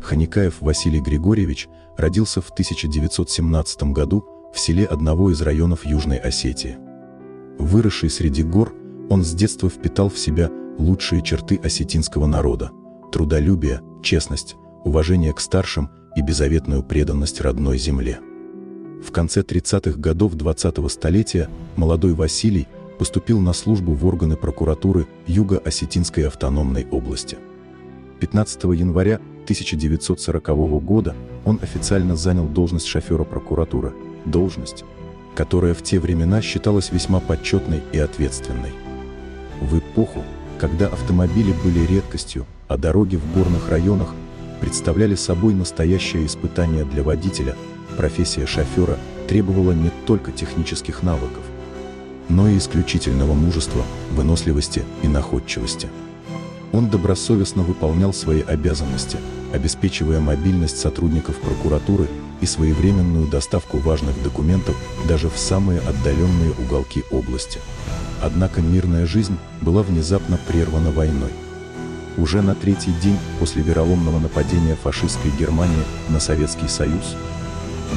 Ханикаев Василий Григорьевич родился в 1917 году в селе одного из районов Южной Осетии. Выросший среди гор, он с детства впитал в себя лучшие черты осетинского народа – трудолюбие, честность, уважение к старшим и беззаветную преданность родной земле. В конце 30-х годов 20-го столетия молодой Василий поступил на службу в органы прокуратуры Юго-Осетинской автономной области. 15 января 1940 года он официально занял должность шофера прокуратуры, должность, которая в те времена считалась весьма почетной и ответственной. В эпоху, когда автомобили были редкостью, а дороги в горных районах представляли собой настоящее испытание для водителя, профессия шофера требовала не только технических навыков, но и исключительного мужества, выносливости и находчивости. Он добросовестно выполнял свои обязанности, обеспечивая мобильность сотрудников прокуратуры и своевременную доставку важных документов даже в самые отдаленные уголки области. Однако мирная жизнь была внезапно прервана войной. Уже на третий день после вероломного нападения фашистской Германии на Советский Союз,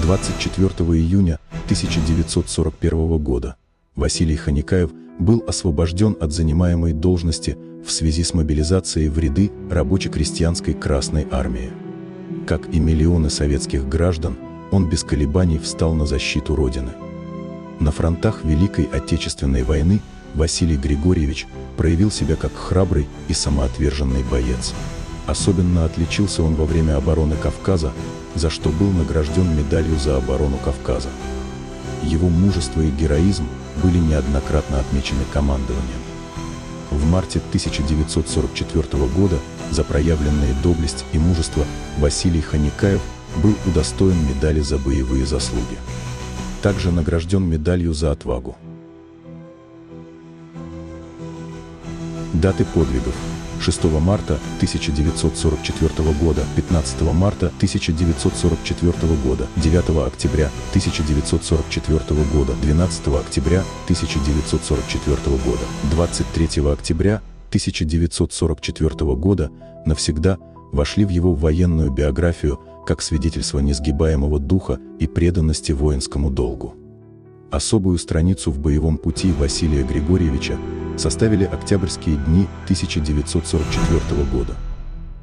24 июня 1941 года, Василий Ханикаев был освобожден от занимаемой должности в связи с мобилизацией в ряды рабоче-крестьянской Красной Армии. Как и миллионы советских граждан, он без колебаний встал на защиту Родины. На фронтах Великой Отечественной войны Василий Григорьевич проявил себя как храбрый и самоотверженный боец. Особенно отличился он во время обороны Кавказа, за что был награжден медалью за оборону Кавказа. Его мужество и героизм были неоднократно отмечены командованием. В марте 1944 года за проявленные доблесть и мужество Василий Ханикаев был удостоен медали за боевые заслуги. Также награжден медалью за отвагу. Даты подвигов: 6 марта 1944 года, 15 марта 1944 года, 9 октября 1944 года, 12 октября 1944 года, 23 октября 1944 года навсегда вошли в его военную биографию как свидетельство несгибаемого духа и преданности воинскому долгу. Особую страницу в боевом пути Василия Григорьевича составили октябрьские дни 1944 года.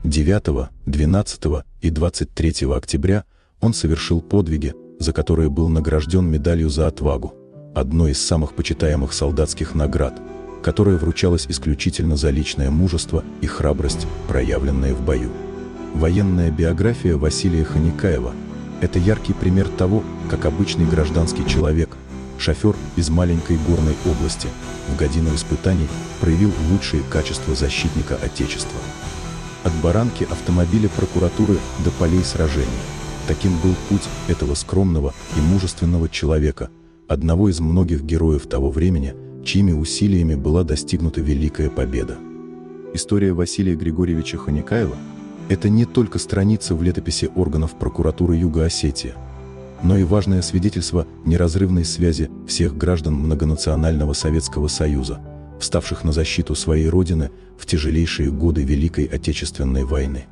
9, 12 и 23 октября он совершил подвиги, за которые был награжден медалью за отвагу, одной из самых почитаемых солдатских наград, которая вручалась исключительно за личное мужество и храбрость, проявленные в бою. Военная биография Василия Ханикаева – это яркий пример того, как обычный гражданский человек, шофер из маленькой горной области, в годину испытаний проявил лучшие качества защитника Отечества. От баранки автомобиля прокуратуры до полей сражений. Таким был путь этого скромного и мужественного человека, одного из многих героев того времени, чьими усилиями была достигнута великая победа. История Василия Григорьевича Ханикаева – это не только страница в летописи органов прокуратуры Юго-Осетии, но и важное свидетельство неразрывной связи всех граждан многонационального Советского Союза, вставших на защиту своей Родины в тяжелейшие годы Великой Отечественной войны.